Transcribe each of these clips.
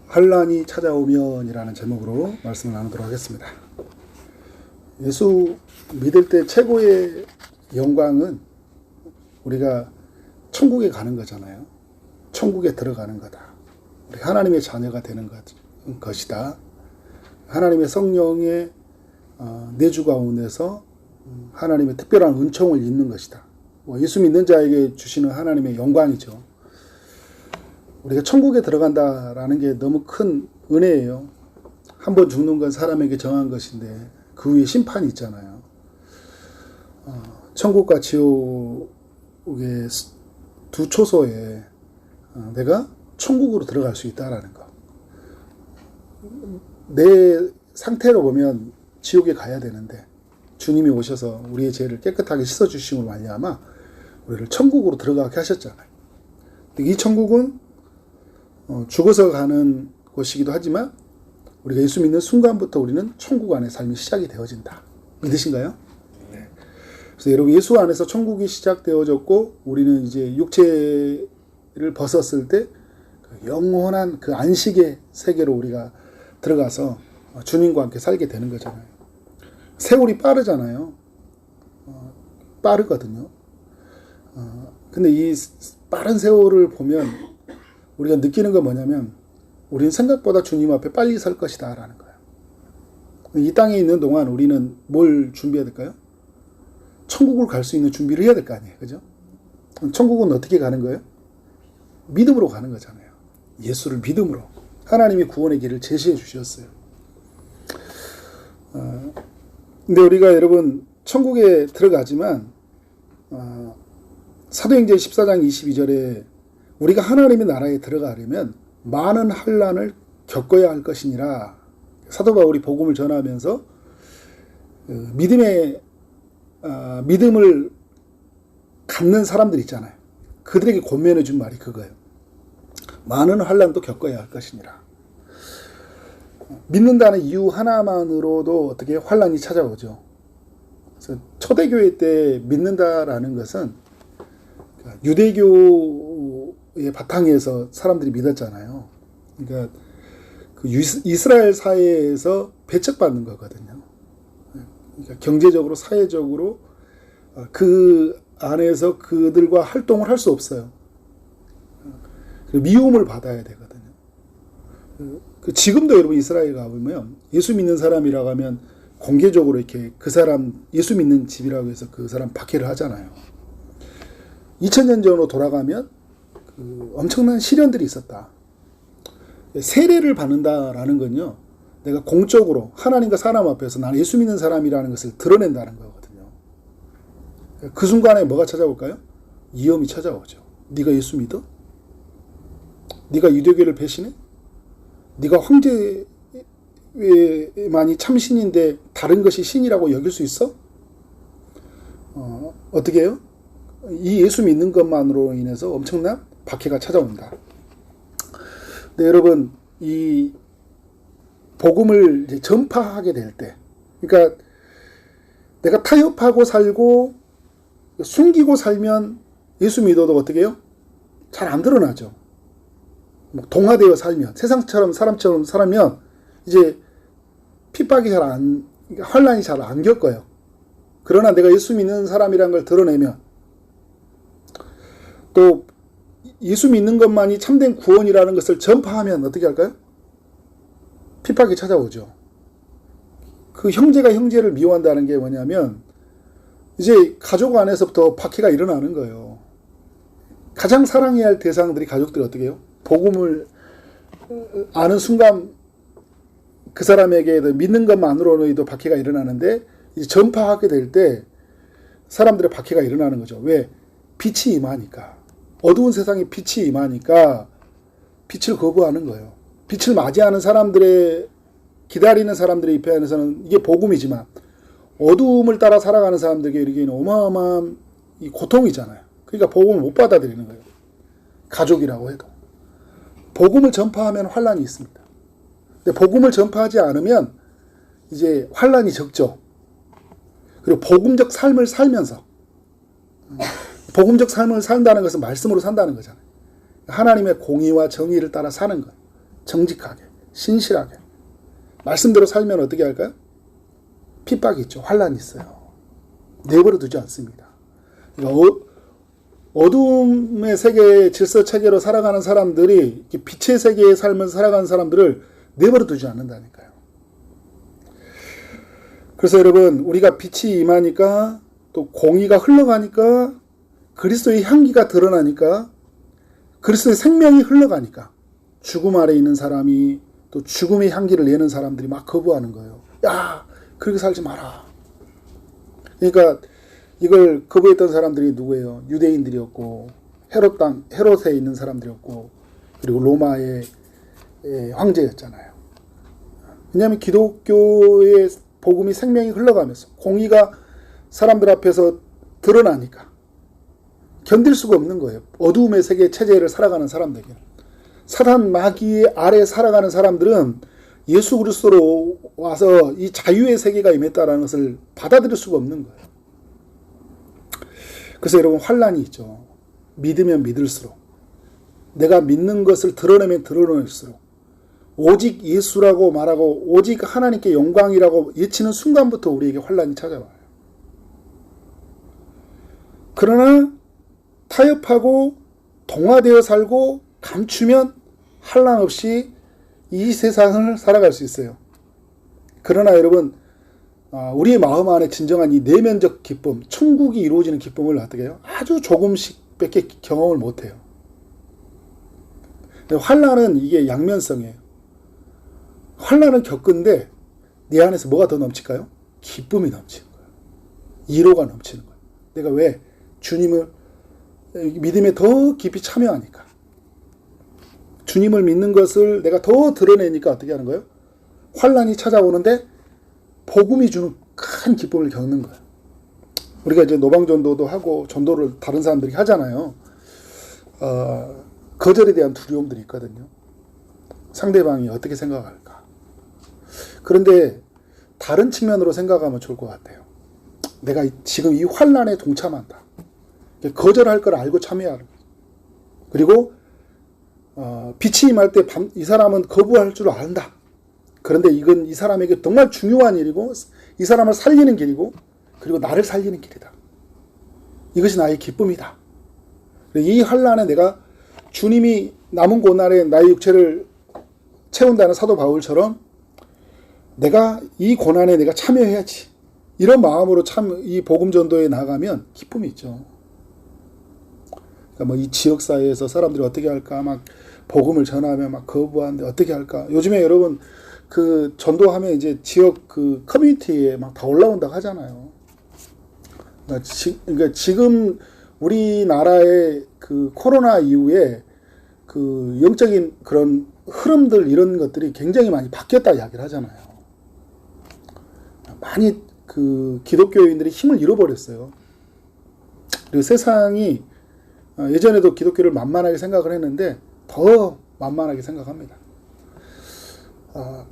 환란이 찾아오면이라는 제목으로 말씀을 나누도록 하겠습니다. 예수 믿을 때 최고의 영광은 우리가 천국에 가는 거잖아요. 천국에 들어가는 거다. 우리 하나님의 자녀가 되는 것이다. 하나님의 성령의 내주 가운데서 하나님의 특별한 은총을 입는 것이다. 예수 믿는 자에게 주시는 하나님의 영광이죠. 우리가 천국에 들어간다라는 게 너무 큰 은혜예요. 한 번 죽는 건 사람에게 정한 것인데 그 위에 심판이 있잖아요. 천국과 지옥의 두 초소에 내가 천국으로 들어갈 수 있다라는 거. 내 상태로 보면 지옥에 가야 되는데 주님이 오셔서 우리의 죄를 깨끗하게 씻어주심으로 말미암아 우리를 천국으로 들어가게 하셨잖아요. 이 천국은 죽어서 가는 곳이기도 하지만 우리가 예수 믿는 순간부터 우리는 천국 안에 삶이 시작이 되어진다. 믿으신가요? 네. 그래서 여러분 예수 안에서 천국이 시작되어졌고 우리는 이제 육체를 벗었을 때 영원한 그 안식의 세계로 우리가 들어가서 주님과 함께 살게 되는 거잖아요. 세월이 빠르잖아요. 빠르거든요. 근데 이 빠른 세월을 보면 우리가 느끼는 건 뭐냐면 우리는 생각보다 주님 앞에 빨리 설 것이다 라는 거예요. 이 땅에 있는 동안 우리는 뭘 준비해야 될까요? 천국을 갈 수 있는 준비를 해야 될 거 아니에요. 그죠? 천국은 어떻게 가는 거예요? 믿음으로 가는 거잖아요. 예수를 믿음으로. 하나님이 구원의 길을 제시해 주셨어요. 근데 우리가 여러분 천국에 들어가지만 사도행전 14장 22절에 우리가 하나님의 나라에 들어가려면 많은 환난을 겪어야 할 것이니라. 사도 바울이 복음을 전하면서 믿음을 갖는 사람들 있잖아요. 그들에게 권면해 준 말이 그거예요. 많은 환난도 겪어야 할 것이니라. 믿는다는 이유 하나만으로도 어떻게 환난이 찾아오죠. 그래서 초대교회 때 믿는다라는 것은 유대교의 바탕에서 사람들이 믿었잖아요. 그러니까 그 이스라엘 사회에서 배척받는 거거든요. 그러니까 경제적으로, 사회적으로 그 안에서 그들과 활동을 할 수 없어요. 미움을 받아야 되거든요. 지금도 여러분 이스라엘 가보면 예수 믿는 사람이라고 하면 공개적으로 이렇게 그 사람 예수 믿는 집이라고 해서 그 사람 박해를 하잖아요. 2000년 전으로 돌아가면 엄청난 시련들이 있었다. 세례를 받는다라는 건요, 내가 공적으로 하나님과 사람 앞에서 나는 예수 믿는 사람이라는 것을 드러낸다는 거거든요. 그 순간에 뭐가 찾아올까요? 위험이 찾아오죠. 네가 예수 믿어? 네가 유대교를 배신해? 네가 황제만이 참신인데 다른 것이 신이라고 여길 수 있어? 어떻게 해요? 이 예수 믿는 것만으로 인해서 엄청난 박해가 찾아온다. 근데 여러분, 이 복음을 이제 전파하게 될 때, 그러니까 내가 타협하고 살고 숨기고 살면 예수 믿어도 어떻게 해요? 잘 안 드러나죠. 동화되어 살면, 사람처럼 살면 이제 핍박이 환란이 잘 안 겪어요. 그러나 내가 예수 믿는 사람이라는 걸 드러내면, 또 예수 믿는 것만이 참된 구원이라는 것을 전파하면 어떻게 할까요? 핍박이 찾아오죠. 그 형제가 형제를 미워한다는 게 뭐냐면 이제 가족 안에서부터 박해가 일어나는 거예요. 가장 사랑해야 할 대상들이 가족들이 어떻게 해요? 복음을 아는 순간 그 사람에게 믿는 것만으로도 박해가 일어나는데 이제 전파하게 될 때 사람들의 박해가 일어나는 거죠. 왜? 빛이 임하니까. 어두운 세상에 빛이 임하니까 빛을 거부하는 거예요. 빛을 맞이하는 사람들의, 기다리는 사람들의 입장에서는 이게 복음이지만 어두움을 따라 살아가는 사람들에게는 어마어마한 이 고통이잖아요. 그러니까 복음을 못 받아들이는 거예요. 가족이라고 해도. 복음을 전파하면 환란이 있습니다. 근데 복음을 전파하지 않으면 이제 환란이 적죠. 그리고 복음적 삶을 살면서, 복음적 삶을 산다는 것은 말씀으로 산다는 거잖아요. 하나님의 공의와 정의를 따라 사는 것. 정직하게, 신실하게 말씀대로 살면 어떻게 할까요? 핍박이 있죠. 환란이 있어요. 내버려 두지 않습니다. 그러니까 어둠의 세계의 질서 체계로 살아가는 사람들이 빛의 세계에 살면서 살아가는 사람들을 내버려 두지 않는다니까요. 그래서 여러분, 우리가 빛이 임하니까 또 공의가 흘러가니까 그리스도의 향기가 드러나니까 그리스도의 생명이 흘러가니까 죽음 아래 있는 사람이 또 죽음의 향기를 내는 사람들이 막 거부하는 거예요. 야, 그렇게 살지 마라. 그러니까 이걸 거부했던 사람들이 누구예요? 유대인들이었고 헤롯에 있는 사람들이었고 그리고 로마의 황제였잖아요. 왜냐하면 기독교의 복음이 생명이 흘러가면서 공의가 사람들 앞에서 드러나니까 견딜 수가 없는 거예요. 어두움의 세계 체제를 살아가는 사람들에게. 사단 마귀 아래 살아가는 사람들은 예수 그리스도로 와서 이 자유의 세계가 임했다는 것을 받아들일 수가 없는 거예요. 그래서 여러분, 환란이 있죠. 믿으면 믿을수록, 내가 믿는 것을 드러내면 드러낼수록, 오직 예수라고 말하고 오직 하나님께 영광이라고 외치는 순간부터 우리에게 환란이 찾아와요. 그러나 타협하고 동화되어 살고 감추면 환란 없이 이 세상을 살아갈 수 있어요. 그러나 여러분, 우리의 마음 안에 진정한 이 내면적 기쁨, 천국이 이루어지는 기쁨을 어떻게 해요? 아주 조금씩밖에 경험을 못해요. 환란은 이게 양면성이에요. 환란은 겪은데 내 안에서 뭐가 더 넘칠까요? 기쁨이 넘치는 거예요. 이로가 넘치는 거예요. 내가 왜? 주님을 믿음에 더 깊이 참여하니까. 주님을 믿는 것을 내가 더 드러내니까 어떻게 하는 거예요? 환란이 찾아오는데 복음이 주는 큰 기쁨을 겪는 거예요. 우리가 이제 노방전도도 하고 전도를 다른 사람들이 하잖아요. 거절에 대한 두려움들이 있거든요. 상대방이 어떻게 생각할까? 그런데 다른 측면으로 생각하면 좋을 것 같아요. 내가 지금 이 환란에 동참한다. 거절할 걸 알고 참여하는 거예요. 그리고 빛이 임할 때 이 사람은 거부할 줄 안다. 그런데 이건 이 사람에게 정말 중요한 일이고 이 사람을 살리는 길이고 그리고 나를 살리는 길이다. 이것이 나의 기쁨이다. 이 환란에 내가 주님이 남은 고난에 나의 육체를 채운다는 사도 바울처럼 내가 이 고난에 내가 참여해야지. 이런 마음으로 이 복음 전도에 나가면 기쁨이 있죠. 그러니까 뭐 이 지역 사회에서 사람들이 어떻게 할까? 막 복음을 전하면 막 거부하는데 어떻게 할까? 요즘에 여러분 그 전도하면 이제 지역 그 커뮤니티에 막 다 올라온다고 하잖아요. 그러니까 지금 우리나라의 그 코로나 이후에 그 영적인 그런 흐름들 이런 것들이 굉장히 많이 바뀌었다 이야기를 하잖아요. 많이 그 기독교인들이 힘을 잃어버렸어요. 그리고 세상이 예전에도 기독교를 만만하게 생각을 했는데 더 만만하게 생각합니다.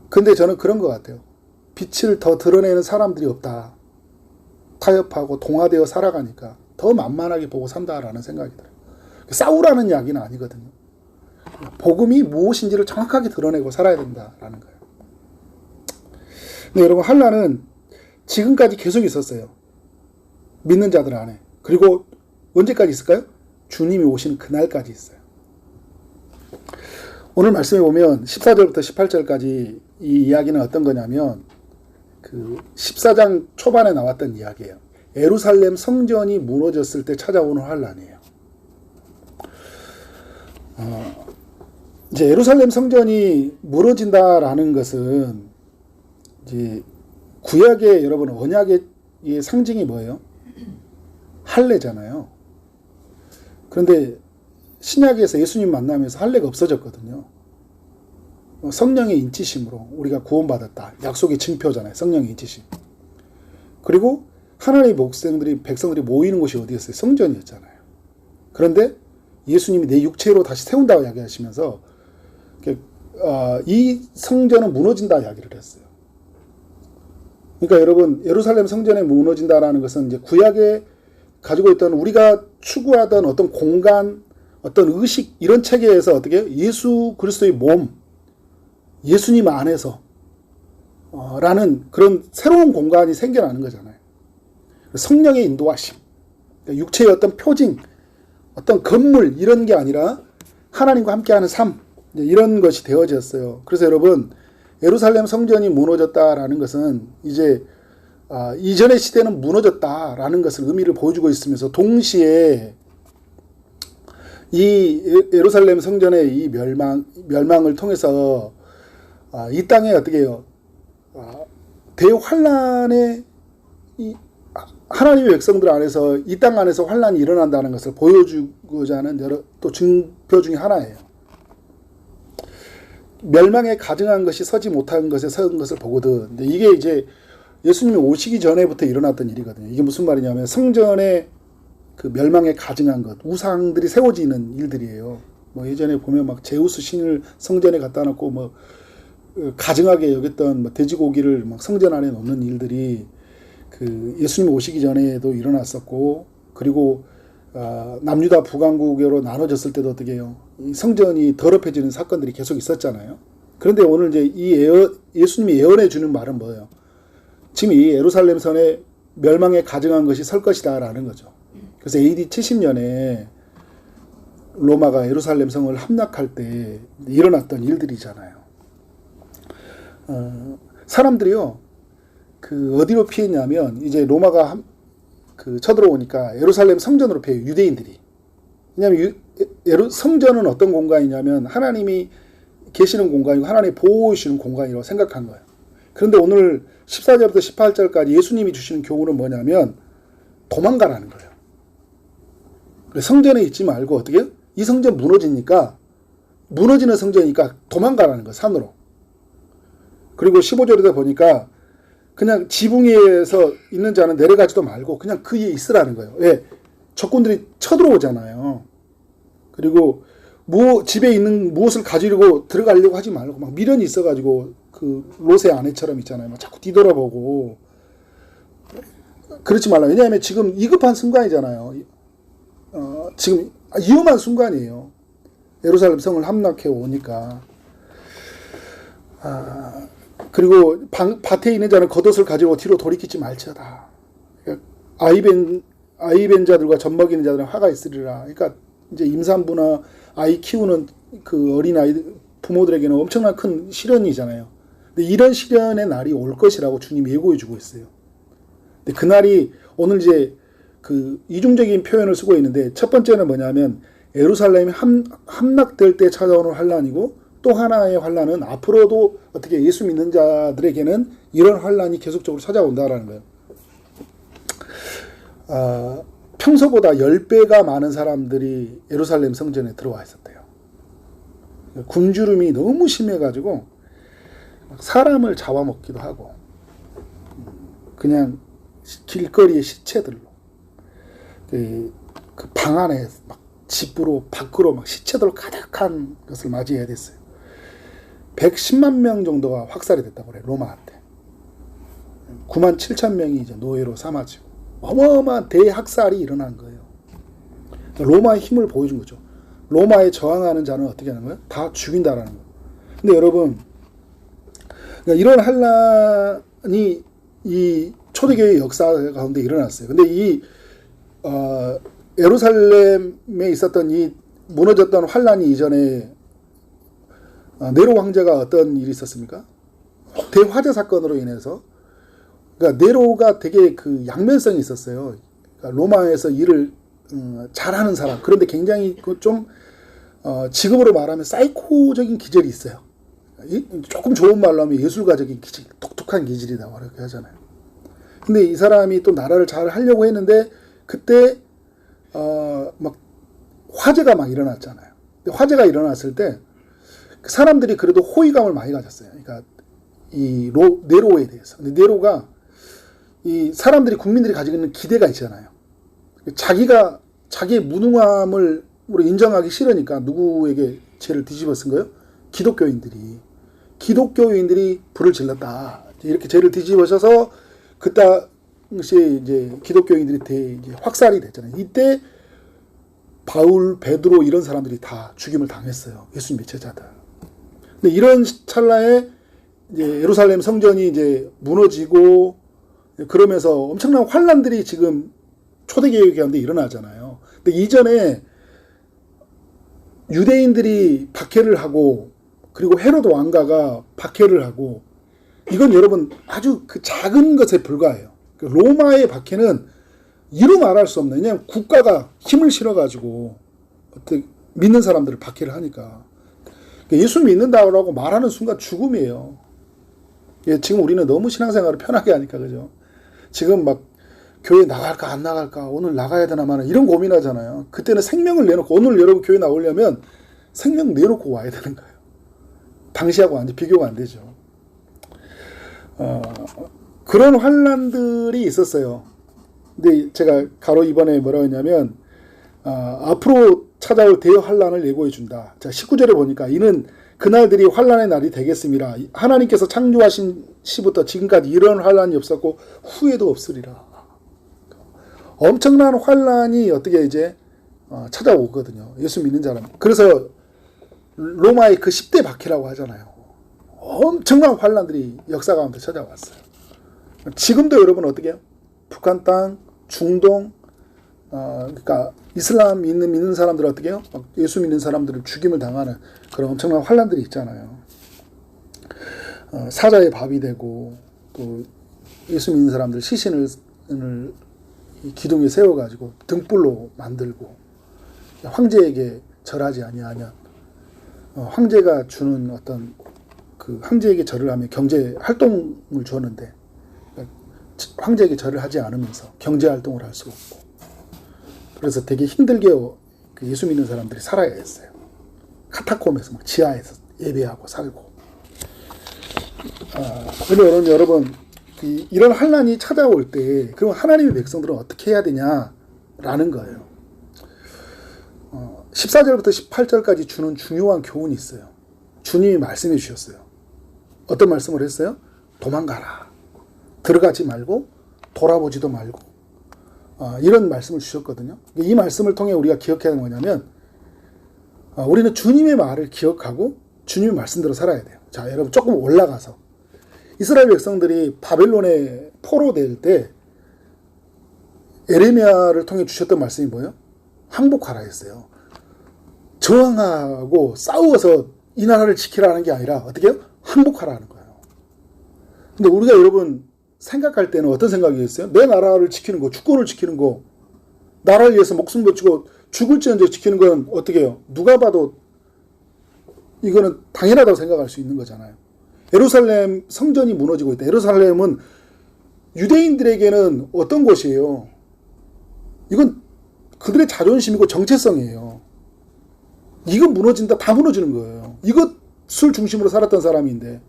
근데 저는 그런 것 같아요. 빛을 더 드러내는 사람들이 없다. 타협하고 동화되어 살아가니까 더 만만하게 보고 산다라는 생각이 들어요. 싸우라는 이야기는 아니거든요. 복음이 무엇인지를 정확하게 드러내고 살아야 된다라는 거예요. 근데 여러분, 환란은 지금까지 계속 있었어요. 믿는 자들 안에. 그리고 언제까지 있을까요? 주님이 오시는 그날까지 있어요. 오늘 말씀에 보면 14절부터 18절까지 이 이야기는 어떤 거냐면 그 14장 초반에 나왔던 이야기예요. 예루살렘 성전이 무너졌을 때 찾아오는 환란이에요. 이제 예루살렘 성전이 무너진다라는 것은 이제 구약의 여러분 언약의 상징이 뭐예요? 할례잖아요. 그런데 신약에서 예수님 만나면서 할례가 없어졌거든요. 성령의 인치심으로 우리가 구원받았다. 약속의 증표잖아요. 성령의 인치심. 그리고 하나님의 백성들이 모이는 곳이 어디였어요? 성전이었잖아요. 그런데 예수님이 내 육체로 다시 세운다고 이야기하시면서 이 성전은 무너진다 이야기를 했어요. 그러니까 여러분, 예루살렘 성전이 무너진다라는 것은 이제 구약에 가지고 있던 우리가 추구하던 어떤 공간, 어떤 의식 이런 체계에서 어떻게 예수 그리스도의 몸, 예수님 안에서 라는 그런 새로운 공간이 생겨나는 거잖아요. 성령의 인도하심, 그러니까 육체의 어떤 표징, 어떤 건물 이런 게 아니라 하나님과 함께하는 삶, 이런 것이 되어졌어요. 그래서 여러분, 예루살렘 성전이 무너졌다라는 것은 이제 이전의 시대는 무너졌다라는 것을 의미를 보여주고 있으면서 동시에 이 예루살렘 성전의 이 멸망을 통해서 이 땅에 어떻게 해요? 대환란의 하나님의 백성들 안에서 이 땅 안에서 환란이 일어난다는 것을 보여주고자 하는 또 증표 중에 하나예요. 멸망에 가증한 것이 서지 못한 것에 선 것을 보거든. 근데 이게 이제 예수님이 오시기 전에부터 일어났던 일이거든요. 이게 무슨 말이냐면 성전의 그 멸망에 가증한 것, 우상들이 세워지는 일들이에요. 뭐 예전에 보면 막 제우스 신을 성전에 갖다 놓고 뭐 가증하게 여겼던 뭐 돼지고기를 막 성전 안에 놓는 일들이 그 예수님 오시기 전에도 일어났었고, 그리고 남유다 북왕국으로 나눠졌을 때도 어떻게 해요? 이 성전이 더럽혀지는 사건들이 계속 있었잖아요. 그런데 오늘 이제 예수님이 예언해 주는 말은 뭐예요? 지금 이 예루살렘 성의 멸망에 가증한 것이 설 것이다라는 거죠. 그래서 AD 70년에 로마가 예루살렘 성을 함락할 때 일어났던 일들이잖아요. 사람들이요, 그 어디로 피했냐면 이제 로마가 쳐들어오니까 예루살렘 성전으로 피해요, 유대인들이. 왜냐하면 성전은 어떤 공간이냐면 하나님이 계시는 공간이고 하나님이 보호해 주시는 공간이라고 생각한 거예요. 그런데 오늘 14절부터 18절까지 예수님이 주시는 교훈은 뭐냐면 도망가라는 거예요. 성전에 있지 말고 어떻게 해요? 이 성전 무너지는 성전이니까 도망가라는 거예요, 산으로. 그리고 15절에도 보니까 그냥 지붕 위에서 있는 자는 내려가지도 말고 그냥 그 위에 있으라는 거예요. 왜? 적군들이 쳐들어오잖아요. 그리고 집에 있는 무엇을 가지려고 들어가려고 하지 말고 막 미련이 있어가지고 그 롯의 아내처럼 있잖아요. 막 자꾸 뒤돌아보고 그렇지 말라. 왜냐하면 지금 위급한 순간이잖아요. 지금 위험한 순간이에요. 예루살렘 성을 함락해 오니까. 그리고 밭에 있는 자는 겉옷을 가지고 뒤로 돌이키지 말지어다. 그러니까 아이 자들과 젖 먹이는 자들은 화가 있으리라. 그러니까 이제 임산부나 아이 키우는 그 어린 아이 부모들에게는 엄청난 큰 시련이잖아요. 근데 이런 시련의 날이 올 것이라고 주님이 예고해 주고 있어요. 근데 그 날이 오늘 이제 그 이중적인 표현을 쓰고 있는데, 첫 번째는 뭐냐면 예루살렘이 함락될 때 찾아오는 환란이고, 또 하나의 환란은 앞으로도 어떻게 예수 믿는 자들에게는 이런 환란이 계속적으로 찾아온다라는 거예요. 평소보다 10배가 많은 사람들이 예루살렘 성전에 들어와 있었대요. 굶주림이 너무 심해가지고 사람을 잡아먹기도 하고, 그냥 길거리의 시체들로, 그 방 안에 막 집으로 밖으로 막 시체들로 가득한 것을 맞이해야 됐어요. 110만 명 정도가 확살이 됐다고 그래요, 로마한테. 9만 7천 명이 이제 노예로 삼아지고 어마어마한 대학살이 일어난 거예요. 로마의 힘을 보여준 거죠. 로마에 저항하는 자는 어떻게 하는 거예요? 다 죽인다라는 거예요. 근데 여러분, 이런 환란이 이 초대교회의 역사 가운데 일어났어요. 근데 이 예루살렘에 있었던 이 무너졌던 환란이 이전에 네로 황제가 어떤 일이 있었습니까? 대화재 사건으로 인해서, 그러니까 네로가 되게 그 양면성이 있었어요. 그러니까 로마에서 일을 잘하는 사람, 그런데 굉장히 좀 지금으로 말하면 사이코적인 기질이 있어요. 조금 좋은 말로 하면 예술가적인 기질, 독특한 기질이라고 그렇게 하잖아요. 근데 이 사람이 또 나라를 잘 하려고 했는데 그때 막 화재가 막 일어났잖아요. 근데 화재가 일어났을 때 사람들이 그래도 호의감을 많이 가졌어요. 그러니까 이 네로에 대해서. 근데 네로가 이 사람들이, 국민들이 가지고 있는 기대가 있잖아요. 자기가 자기의 무능함을 인정하기 싫으니까 누구에게 죄를 뒤집어 쓴 거예요? 기독교인들이 불을 질렀다. 이렇게 죄를 뒤집어져서 그 당시에 이제 기독교인들이 이제 확살이 됐잖아요. 이때 바울, 베드로 이런 사람들이 다 죽임을 당했어요. 예수님의 제자들. 근데 이런 찰나에 이제 예루살렘 성전이 이제 무너지고 그러면서 엄청난 환란들이 지금 초대교회 가운데 일어나잖아요. 근데 이전에 유대인들이 박해를 하고 그리고 헤로드 왕가가 박해를 하고 이건 여러분 아주 그 작은 것에 불과해요. 로마의 박해는 이루 말할 수 없는, 그냥 국가가 힘을 실어가지고 어떻게 믿는 사람들을 박해를 하니까 예수 믿는다고 말하는 순간 죽음이에요. 지금 우리는 너무 신앙생활을 편하게 하니까, 그죠? 지금 막 교회 나갈까 안 나갈까, 오늘 나가야 되나 마나 이런 고민하잖아요. 그때는 생명을 내놓고, 오늘 여러분 교회 나오려면 생명 내놓고 와야 되는 거예요. 당시하고 완전 비교가 안 되죠. 그런 환란들이 있었어요. 근데 제가 가로 이번에 뭐라고 했냐면 앞으로 찾아올 대환란을 예고해 준다. 자, 19절에 보니까 이는 그날들이 환란의 날이 되겠습니다. 하나님께서 창조하신 시부터 지금까지 이런 환란이 없었고 후에도 없으리라. 엄청난 환란이 어떻게 이제 찾아오거든요. 예수 믿는 사람. 그래서 로마의 그 10대 박해라고 하잖아요. 엄청난 환란들이 역사 가운데 찾아왔어요. 지금도 여러분 어떻게 해요? 북한 땅, 중동, 그러니까 이슬람 믿는 사람들 어떻게 해요? 예수 믿는 사람들을 죽임을 당하는 그런 엄청난 환란들이 있잖아요. 사자의 밥이 되고 또 예수 믿는 사람들 시신을 기둥에 세워가지고 등불로 만들고 황제에게 절하지 아니하면 황제가 주는 어떤 그 황제에게 절을 하면 경제 활동을 주었는데 황제에게 절을 하지 않으면서 경제 활동을 할 수가 없고 그래서 되게 힘들게 그 예수 믿는 사람들이 살아야 했어요. 카타콤에서 막 지하에서 예배하고 살고. 그러면 여러분 이런 환란이 찾아올 때 그럼 하나님의 백성들은 어떻게 해야 되냐라는 거예요. 14절부터 18절까지 주는 중요한 교훈이 있어요. 주님이 말씀해 주셨어요. 어떤 말씀을 했어요? 도망가라. 들어가지 말고 돌아보지도 말고 이런 말씀을 주셨거든요. 이 말씀을 통해 우리가 기억해야 하는 거냐면 우리는 주님의 말을 기억하고 주님의 말씀대로 살아야 돼요. 자, 여러분 조금 올라가서 이스라엘 백성들이 바벨론에 포로될 때 에레미야를 통해 주셨던 말씀이 뭐예요? 항복하라 했어요. 저항하고 싸워서 이 나라를 지키라는 게 아니라 어떻게 해요? 항복하라는 거예요. 근데 우리가 여러분 생각할 때는 어떤 생각이겠어요? 내 나라를 지키는 거, 주권을 지키는 거, 나라를 위해서 목숨 바치고 죽을지언정 지키는 건 어떻게 해요? 누가 봐도 이거는 당연하다고 생각할 수 있는 거잖아요. 예루살렘 성전이 무너지고 있다. 예루살렘은 유대인들에게는 어떤 곳이에요? 이건 그들의 자존심이고 정체성이에요. 이건 무너진다, 다 무너지는 거예요. 이것을 중심으로 살았던 사람인데.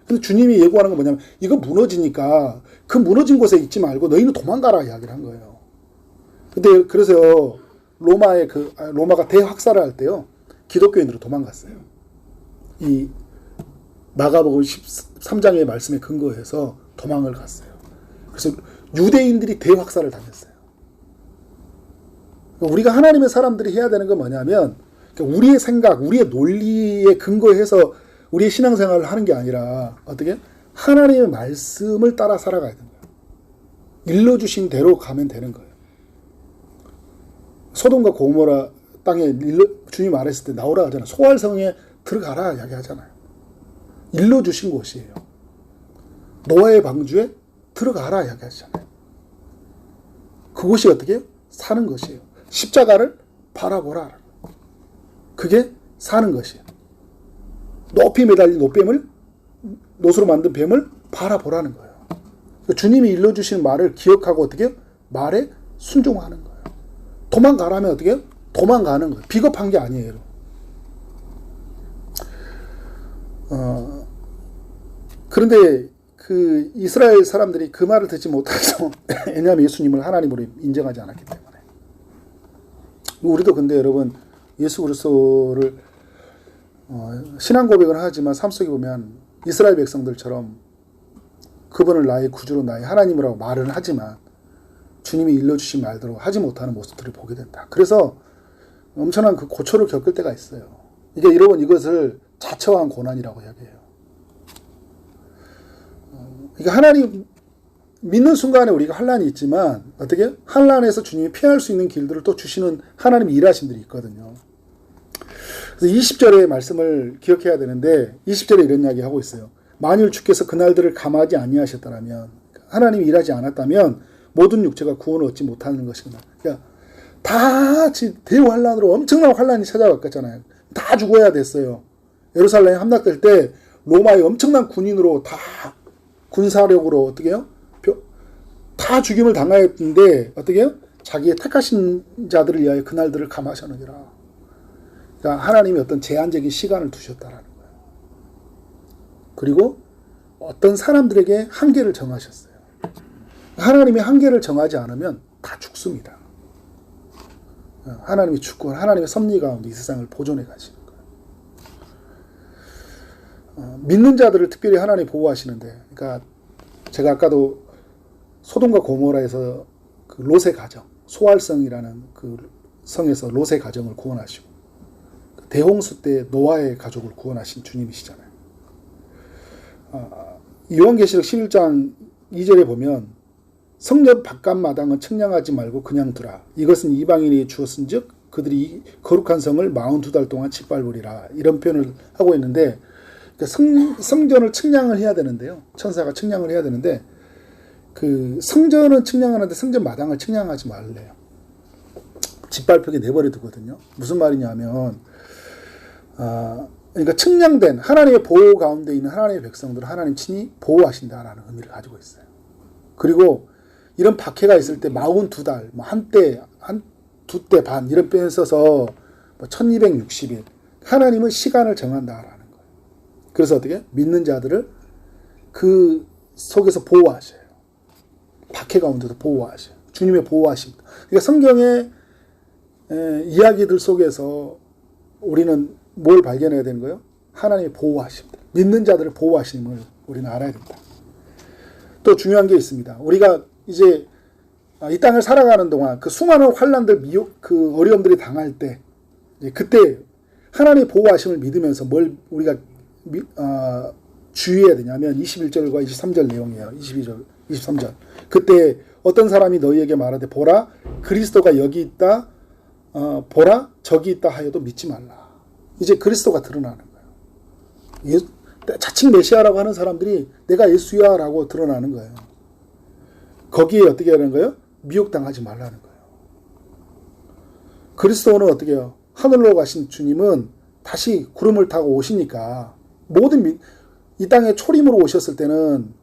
근데 주님이 예고하는 건 뭐냐면 이거 무너지니까 그 무너진 곳에 있지 말고 너희는 도망가라 이야기를 한 거예요. 근데 그래서 로마가 대학살을 할 때요. 기독교인으로 도망갔어요. 이 마가복음 13장의 말씀에 근거해서 도망을 갔어요. 그래서 유대인들이 대학살을 당했어요. 우리가 하나님의 사람들이 해야 되는 건 뭐냐면 우리의 생각, 우리의 논리에 근거해서 우리의 신앙생활을 하는 게 아니라 어떻게 하나님의 말씀을 따라 살아가야 되는 거예요. 일러주신 대로 가면 되는 거예요. 소돔과 고모라 땅에 주님 말했을 때 나오라 하잖아요. 소알성에 들어가라 이야기하잖아요. 일러주신 곳이에요. 노아의 방주에 들어가라 이야기하잖아요. 그곳이 어떻게 해요? 사는 것이에요. 십자가를 바라보라. 그게 사는 것이에요. 높이 매달린 노수로 만든 뱀을 바라보라는 거예요. 주님이 일러주신 말을 기억하고 어떻게 해요? 말에 순종하는 거예요. 도망가라면 어떻게 해요? 도망가는 거예요. 비겁한 게 아니에요. 그런데 그 이스라엘 사람들이 그 말을 듣지 못해서 왜냐하면 예수님을 하나님으로 인정하지 않았기 때문에. 우리도 근데 여러분 예수 그리스도를 신앙 고백은 하지만 삶 속에 보면 이스라엘 백성들처럼 그분을 나의 구주로 나의 하나님이라고 말은 하지만 주님이 일러주신 말대로 하지 못하는 모습들을 보게 된다. 그래서 엄청난 그 고초를 겪을 때가 있어요. 이게 여러분 이것을 자처한 고난이라고 이야기해요. 그러니까 하나님 믿는 순간에 우리가 환난이 있지만 어떻게 환난에서 주님이 피할 수 있는 길들을 또 주시는 하나님의 일하심들이 있거든요. 그래서 20절의 말씀을 기억해야 되는데 20절에 이런 이야기 하고 있어요. 만일 주께서 그날들을 감하지 아니하셨더라면 하나님이 일하지 않았다면 모든 육체가 구원을 얻지 못하는 것입니다. 그러니까 다 대환란으로 엄청난 환란이 찾아왔겠잖아요. 다 죽어야 됐어요. 예루살렘이 함락될 때 로마의 엄청난 군인으로 다 군사력으로 어떻게 해요? 다 죽임을 당하였는데 어떻게 해요? 자기의 택하신 자들을 위하여 그날들을 감하셨느니라. 그러니까 하나님이 어떤 제한적인 시간을 두셨다라는 거예요. 그리고 어떤 사람들에게 한계를 정하셨어요. 하나님이 한계를 정하지 않으면 다 죽습니다. 하나님이 주권, 하나님의 섭리 가운데 이 세상을 보존해 가시는 거예요. 믿는 자들을 특별히 하나님이 보호하시는데, 그러니까 제가 아까도 소돔과 고모라에서 그 롯의 가정, 소알성이라는 그 성에서 롯의 가정을 구원하시고 대홍수 때 노아의 가족을 구원하신 주님이시잖아요. 요한계시록 11장 2절에 보면 성전 바깥마당은 측량하지 말고 그냥 두라. 이것은 이방인이 주었은즉 그들이 이 거룩한 성을 42달 동안 짓밟으리라. 이런 표현을 하고 있는데 그러니까 성전을 측량을 해야 되는데요. 천사가 측량을 해야 되는데 그 성전은 측량하는데 성전 마당을 측량하지 말래요. 짓밟히게 내버려 두거든요. 무슨 말이냐면 그러니까 측량된 하나님의 보호 가운데 있는 하나님의 백성들을 하나님 친히 보호하신다라는 의미를 가지고 있어요. 그리고 이런 박해가 있을 때 42달, 두 때 반 이런 표현을 써서 1260일 하나님은 시간을 정한다라는 거예요. 그래서 어떻게? 믿는 자들을 그 속에서 보호하셔요. 박해 가운데도 보호하셔요. 주님의 보호하십니다. 그러니까 성경의 이야기들 속에서 우리는 뭘 발견해야 되는 거예요? 하나님의 보호하십니다. 믿는 자들을 보호하심을 우리는 알아야 된다. 또 중요한 게 있습니다. 우리가 이제 이 땅을 살아가는 동안 그 수많은 환난들, 그 어려움들이 당할 때, 그때 하나님의 보호하심을 믿으면서 뭘 우리가 주의해야 되냐면 21절과 23절 내용이에요. 22절, 23절. 그때 어떤 사람이 너희에게 말하되 보라 그리스도가 여기 있다, 보라 저기 있다 하여도 믿지 말라. 이제 그리스도가 드러나는 거예요. 자칭 메시아라고 하는 사람들이 내가 예수야 라고 드러나는 거예요. 거기에 어떻게 하는 거예요? 미혹당하지 말라는 거예요. 그리스도는 어떻게 해요? 하늘로 가신 주님은 다시 구름을 타고 오시니까 모든 이 땅에 초림으로 오셨을 때는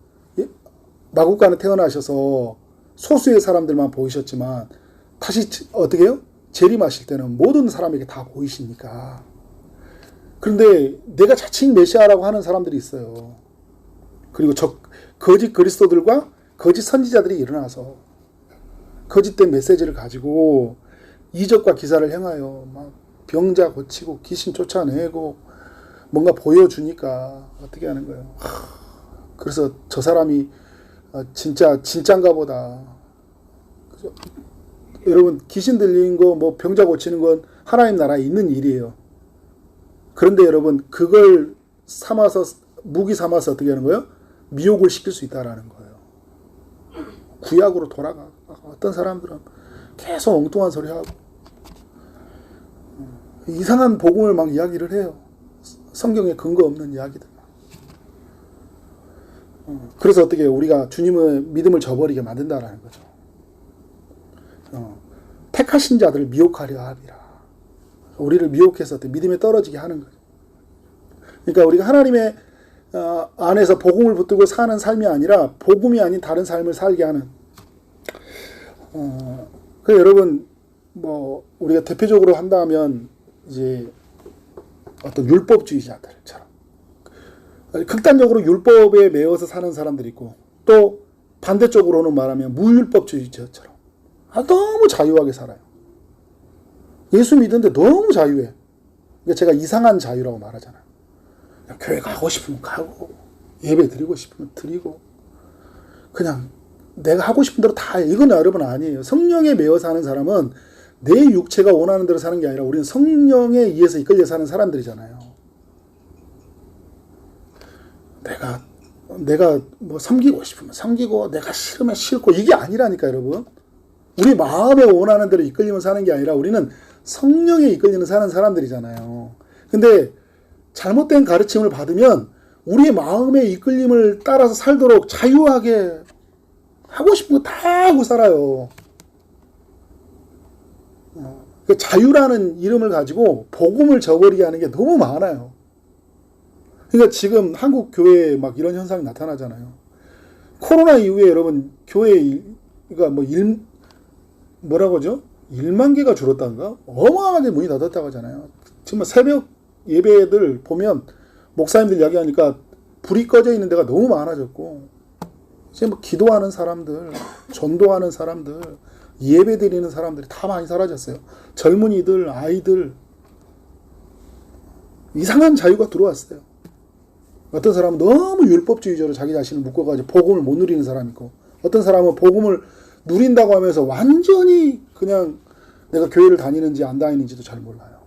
마국간에 태어나셔서 소수의 사람들만 보이셨지만 다시 어떻게 해요? 재림하실 때는 모든 사람에게 다 보이시니까. 그런데 내가 자칭 메시아라고 하는 사람들이 있어요. 그리고 거짓 그리스도들과 거짓 선지자들이 일어나서 거짓된 메시지를 가지고 이적과 기사를 행하여 막 병자 고치고 귀신 쫓아내고 뭔가 보여주니까 어떻게 하는 거예요. 그래서 저 사람이 진짜인가 보다. 여러분 귀신 들리는 거 뭐 병자 고치는 건 하나님 나라에 있는 일이에요. 그런데 여러분 그걸 삼아서 무기 삼아서 어떻게 하는 거예요? 미혹을 시킬 수 있다라는 거예요. 구약으로 돌아가. 어떤 사람들은 계속 엉뚱한 소리 하고 이상한 복음을 막 이야기를 해요. 성경에 근거 없는 이야기들. 그래서 어떻게 우리가 주님의 믿음을 저버리게 만든다라는 거죠. 택하신 자들을 미혹하려 함이라. 우리를 미혹해서 믿음에 떨어지게 하는 거죠. 그러니까 우리가 하나님의 안에서 복음을 붙들고 사는 삶이 아니라 복음이 아닌 다른 삶을 살게 하는. 그 여러분 뭐 우리가 대표적으로 한다면 이제 어떤 율법주의자들처럼 극단적으로 율법에 매여서 사는 사람들이 있고 또 반대쪽으로는 말하면 무율법주의자처럼 너무 자유하게 살아요. 예수 믿는데 너무 자유해. 그러니까 제가 이상한 자유라고 말하잖아요. 교회 가고 싶으면 가고 예배 드리고 싶으면 드리고 그냥 내가 하고 싶은 대로 다 해. 이건 여러분 아니에요. 성령에 매여 사는 사람은 내 육체가 원하는 대로 사는 게 아니라 우리는 성령에 의해서 이끌려 사는 사람들이잖아요. 내가 뭐 섬기고 싶으면 섬기고 내가 싫으면 싫고 이게 아니라니까 여러분. 우리 마음에 원하는 대로 이끌리면 사는 게 아니라 우리는 성령에 이끌리는 사는 사람들이잖아요. 근데 잘못된 가르침을 받으면 우리 마음의 이끌림을 따라서 살도록 자유하게 하고 싶은 거 다 하고 살아요. 그 자유라는 이름을 가지고 복음을 저버리게 하는 게 너무 많아요. 그러니까 지금 한국 교회에 막 이런 현상이 나타나잖아요. 코로나 이후에 여러분 교회가 뭐라고 하죠? 1만 개가 줄었다는가? 어마어마하게 문이 닫았다고 하잖아요. 정말 새벽 예배들 보면 목사님들 이야기하니까 불이 꺼져 있는 데가 너무 많아졌고 이제 뭐 기도하는 사람들, 전도하는 사람들, 예배 드리는 사람들이 다 많이 사라졌어요. 젊은이들, 아이들 이상한 자유가 들어왔어요. 어떤 사람은 너무 율법주의자로 자기 자신을 묶어가지고 복음을 못 누리는 사람이 있고 어떤 사람은 복음을 누린다고 하면서 완전히 그냥 내가 교회를 다니는지 안 다니는지도 잘 몰라요.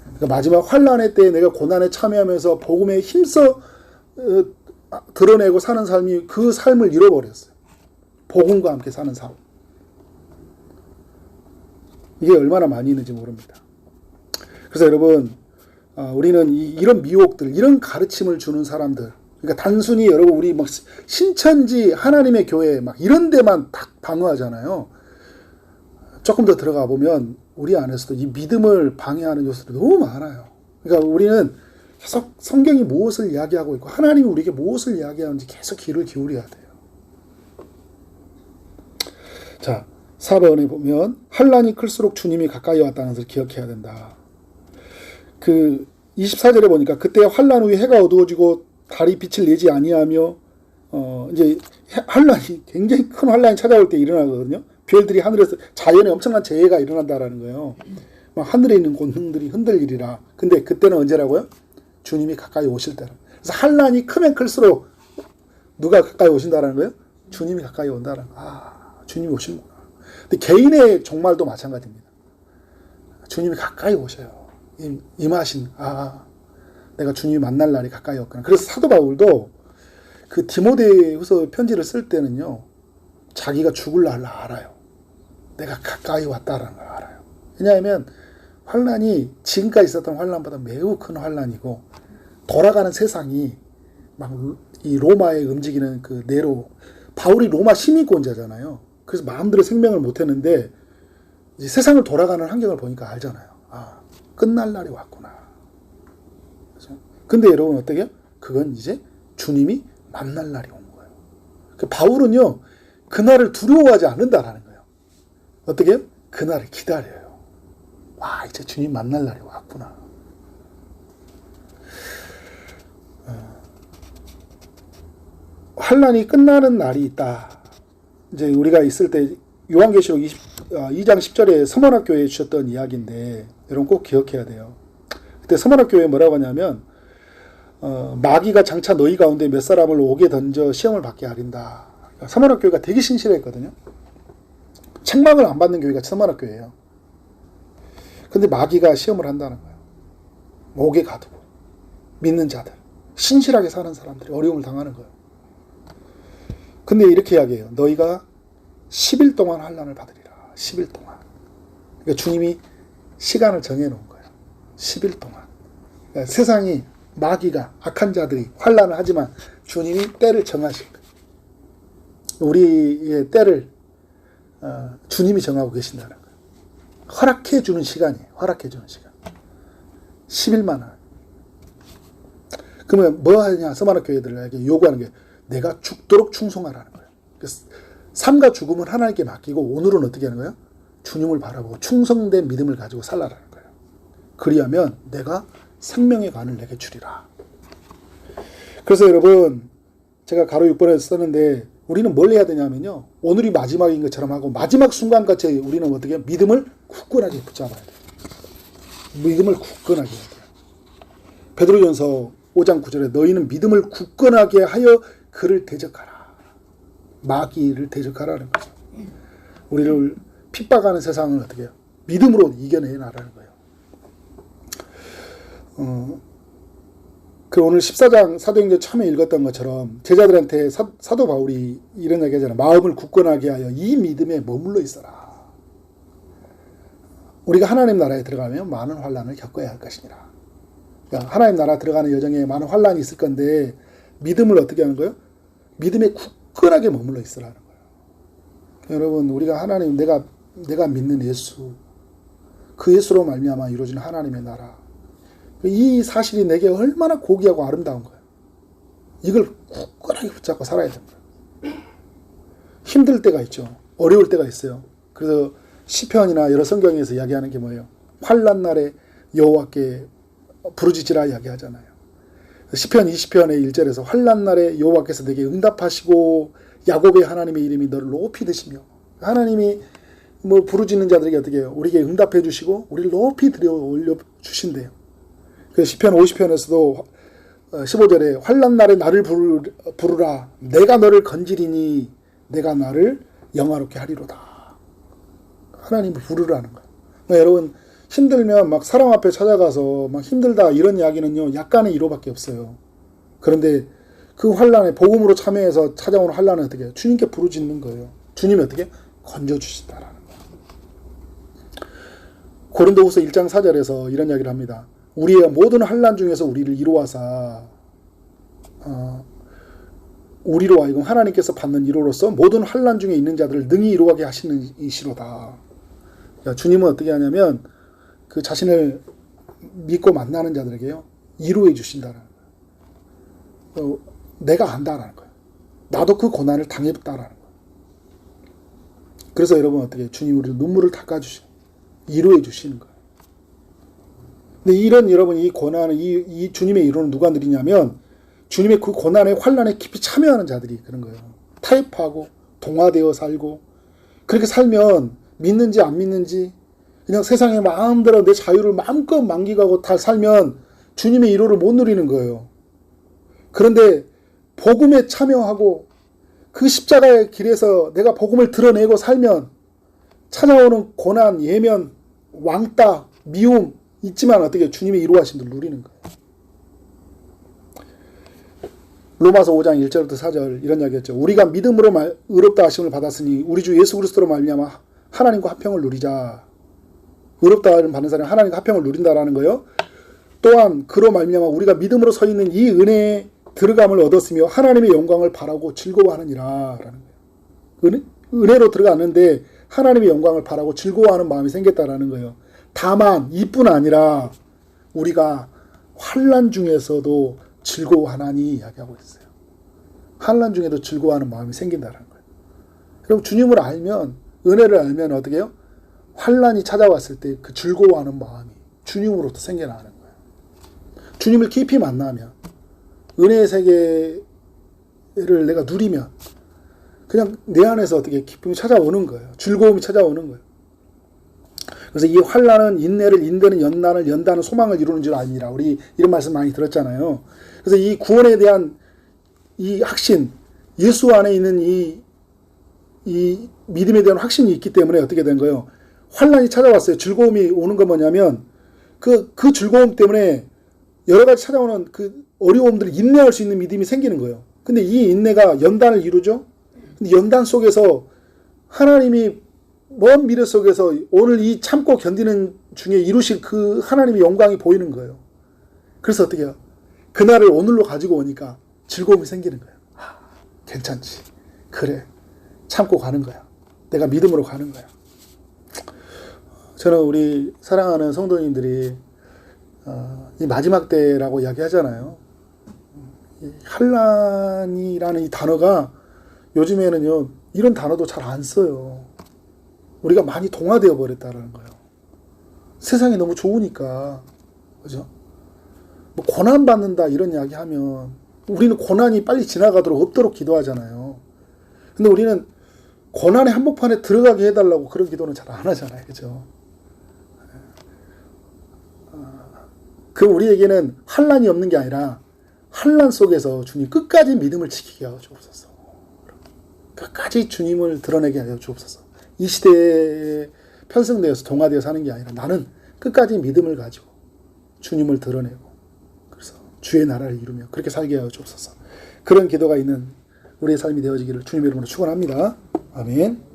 그러니까 마지막 환난의 때에 내가 고난에 참여하면서 복음에 힘써 드러내고 사는 삶이 그 삶을 잃어버렸어요. 복음과 함께 사는 삶. 이게 얼마나 많이 있는지 모릅니다. 그래서 여러분 우리는 이런 미혹들, 이런 가르침을 주는 사람들, 그러니까 단순히 여러분 우리 막 신천지 하나님의 교회 막 이런 데만 딱 방어하잖아요. 조금 더 들어가 보면 우리 안에서도 이 믿음을 방해하는 요소들이 너무 많아요. 그러니까 우리는 계속 성경이 무엇을 이야기하고 있고 하나님이 우리에게 무엇을 이야기하는지 계속 귀를 기울여야 돼요. 자, 4번에 보면 환난이 클수록 주님이 가까이 왔다는 것을 기억해야 된다. 그 24절에 보니까 그때 환난 후에 해가 어두워지고 달이 빛을 내지 아니하며 이제 환난이 굉장히 큰 환난이 찾아올 때 일어나거든요. 별들이 하늘에서 자연에 엄청난 재해가 일어난다라는 거예요. 막 하늘에 있는 권능들이 흔들리리라. 근데 그때는 언제라고요? 주님이 가까이 오실 때라. 그래서 환난이 크면 클수록 누가 가까이 오신다라는 거예요? 주님이 가까이 온다라는 거예요. 주님이 오시는구나. 근데 개인의 종말도 마찬가지입니다. 주님이 가까이 오셔요. 임하신 내가 주님이 만날 날이 가까이 왔구나. 그래서 사도 바울도 그 디모데후서 편지를 쓸 때는요. 자기가 죽을 날을 알아요. 내가 가까이 왔다라는 걸 알아요. 왜냐하면 환난이 지금까지 있었던 환난보다 매우 큰 환난이고 돌아가는 세상이 막 이 로마에 움직이는 그 네로 바울이 로마 시민권자잖아요. 그래서 마음대로 생명을 못했는데 이제 세상을 돌아가는 환경을 보니까 알잖아요. 끝날 날이 왔구나. 그렇죠? 근데 여러분 어떻게요? 그건 이제 주님이 만날 날이 온 거예요. 그 바울은요. 그날을 두려워하지 않는다라는 거예요. 어떻게 해요? 그날을 기다려요. 이제 주님 만날 날이 왔구나. 환난이 끝나는 날이 있다. 이제 우리가 있을 때 요한계시록 2장 10절에 서문학교에 주셨던 이야기인데 여러분 꼭 기억해야 돼요. 그때 서문학교에 뭐라고 하냐면 마귀가 장차 너희 가운데 몇 사람을 옥에 던져 시험을 받게 하린다. 서문학교가 되게 신실했거든요. 책망을 안 받는 교회가 서문학교예요. 근데 마귀가 시험을 한다는 거예요. 옥에 가두고 믿는 자들, 신실하게 사는 사람들이 어려움을 당하는 거예요. 근데 이렇게 이야기해요. 너희가 10일 동안 환난을 받으리라. 10일 동안. 그러니까 주님이 시간을 정해놓은 거예요. 10일 동안. 그러니까 세상이 마귀가 악한 자들이 환난을 하지만 주님이 때를 정하실 거예요. 우리의 때를 주님이 정하고 계신다는 거예요. 허락해 주는 시간이에요. 허락해 주는 시간. 10일만. 그러면 뭐 하냐? 서만학 교회들에게 요구하는 게 내가 죽도록 충성하라는 거예요. 삶과 죽음을 하나님께 맡기고 오늘은 어떻게 하는 거예요? 주님을 바라보고 충성된 믿음을 가지고 살라라는 거예요. 그리하면 내가 생명의 관을 내게 주리라. 그래서 여러분 제가 가로 6번에서 썼는데 우리는 뭘 해야 되냐면요. 오늘이 마지막인 것처럼 하고 마지막 순간까지 우리는 어떻게 해요? 믿음을 굳건하게 붙잡아야 돼요. 믿음을 굳건하게 해야 돼요. 베드로전서 5장 9절에 너희는 믿음을 굳건하게 하여 그를 대적하라. 마귀를 대적하라는 거죠. 우리를 핍박하는 세상을 어떻게 해요? 믿음으로 이겨내라라는 거예요. 그 오늘 14장 사도행전 처음에 읽었던 것처럼 제자들한테 사도 바울이 이런 얘기 하잖아요. 마음을 굳건하게 하여 이 믿음에 머물러 있어라. 우리가 하나님 나라에 들어가면 많은 환난을 겪어야 할 것이니라. 그러니까 하나님 나라 들어가는 여정에 많은 환난이 있을 건데 믿음을 어떻게 하는 거예요? 믿음에 굳건하게 머물러 있으라는 거예요. 여러분, 우리가 하나님, 내가 믿는 예수, 그 예수로 말미암아 이루어지는 하나님의 나라, 이 사실이 내게 얼마나 고귀하고 아름다운 거예요. 이걸 굳건하게 붙잡고 살아야 됩니다. 힘들 때가 있죠. 어려울 때가 있어요. 그래서 시편이나 여러 성경에서 이야기하는 게 뭐예요? 환난 날에 여호와께 부르짖으라 이야기하잖아요. 시편 20편의 1절에서 환난 날에 여호와께서 내게 응답하시고 야곱의 하나님의 이름이 너를 높이 드시며, 하나님이 뭐 부르짖는 자들에게 어떻게 해요? 우리에게 응답해 주시고 우리를 높이 들여 올려 주신대요. 그 시편 50편에서도 15절에 환난 날에 나를 부르라 내가 너를 건지리니 내가 나를 영화롭게 하리로다. 하나님을 부르라는 거예요. 그러니까 여러분, 힘들면 막 사람 앞에 찾아가서 막 힘들다 이런 이야기는요, 약간의 위로밖에 없어요. 그런데 그 환난에 복음으로 참여해서 찾아오는 환난은 어떻게 해요? 주님께 부르짖는 거예요. 주님이 어떻게 건져주신다라는 거예요. 고린도후서 1장 4절에서 이런 이야기를 합니다. 우리의 모든 환난 중에서 우리를 이루어서 우리로 하여금 하나님께서 받는 이로로서 모든 환난 중에 있는 자들을 능히 이루게 하시는 이시로다. 그러니까 주님은 어떻게 하냐면 그 자신을 믿고 만나는 자들에게요, 이루해 주신다는 거예요. 내가 안다라는 거예요. 나도 그 고난을 당했다라는 거예요. 그래서 여러분 어떻게 주님 우리 눈물을 닦아주시고 이루해 주시는 거예요. 근데 이런 여러분 이 고난을 이 주님의 이루는 누가 누리냐면 주님의 그 고난의 환난에 깊이 참여하는 자들이 그런 거예요. 타협하고 동화되어 살고, 그렇게 살면 믿는지 안 믿는지 그냥 세상에 마음대로 내 자유를 마음껏 만끽하고 다 살면 주님의 이루를 못 누리는 거예요. 그런데 복음에 참여하고 그 십자가의 길에서 내가 복음을 드러내고 살면 찾아오는 고난, 예면, 왕따, 미움 있지만 어떻게 주님의 이루하심을 누리는 거예요. 로마서 5장 1절부터 4절 이런 이야기였죠. 우리가 믿음으로 의롭다 하심을 받았으니 우리 주 예수 그리스도로 말미암아 하나님과 화평을 누리자. 의롭다 하심 받는 사람이 하나님과 화평을 누린다라는 거예요. 또한 그로 말미암아 우리가 믿음으로 서 있는 이 은혜에 들어감을 얻었으며 하나님의 영광을 바라고 즐거워하느니라 라는 거예요. 은혜로 들어갔는데 하나님의 영광을 바라고 즐거워하는 마음이 생겼다라는 거예요. 다만 이뿐 아니라 우리가 환난 중에서도 즐거워하나니 이야기하고 있어요. 환난 중에도 즐거워하는 마음이 생긴다는 거예요. 그럼 주님을 알면, 은혜를 알면 어떻게 해요? 환난이 찾아왔을 때 그 즐거워하는 마음이 주님으로부터 생겨나는 거예요. 주님을 깊이 만나면, 은혜의 세계를 내가 누리면 그냥 내 안에서 어떻게 기쁨이 찾아오는 거예요. 즐거움이 찾아오는 거예요. 그래서 이 환난은 인내를 인대는 연난을 연다는 소망을 이루는 줄 아니라, 우리 이런 말씀 많이 들었잖아요. 그래서 이 구원에 대한 이 확신, 예수 안에 있는 이 믿음에 대한 확신이 있기 때문에 어떻게 된 거예요? 환난이 찾아왔어요. 즐거움이 오는 건 뭐냐면 그 즐거움 때문에 여러 가지 찾아오는 그 어려움들을 인내할 수 있는 믿음이 생기는 거예요. 근데 이 인내가 연단을 이루죠. 근데 연단 속에서 하나님이 먼 미래 속에서 오늘 이 참고 견디는 중에 이루실 그 하나님의 영광이 보이는 거예요. 그래서 어떻게 해요? 그날을 오늘로 가지고 오니까 즐거움이 생기는 거예요. 괜찮지. 그래. 참고 가는 거야. 내가 믿음으로 가는 거야. 저는 우리 사랑하는 성도님들이 이 마지막 때라고 이야기하잖아요. 환난이라는 이 단어가 요즘에는요, 이런 단어도 잘 안 써요. 우리가 많이 동화되어 버렸다는 거예요. 세상이 너무 좋으니까. 그죠? 뭐 고난받는다 이런 이야기 하면 우리는 고난이 빨리 지나가도록 없도록 기도하잖아요. 근데 우리는 고난의 한복판에 들어가게 해달라고 그런 기도는 잘 안 하잖아요. 그죠? 그럼 우리에게는 환난이 없는 게 아니라 환난 속에서 주님 끝까지 믿음을 지키게 하여 주옵소서. 끝까지 주님을 드러내게 하여 주옵소서. 이 시대에 편승되어서 동화되어 사는 게 아니라 나는 끝까지 믿음을 가지고 주님을 드러내고, 그래서 주의 나라를 이루며 그렇게 살게 하여 주옵소서. 그런 기도가 있는 우리의 삶이 되어지기를 주님의 이름으로 축원합니다. 아멘.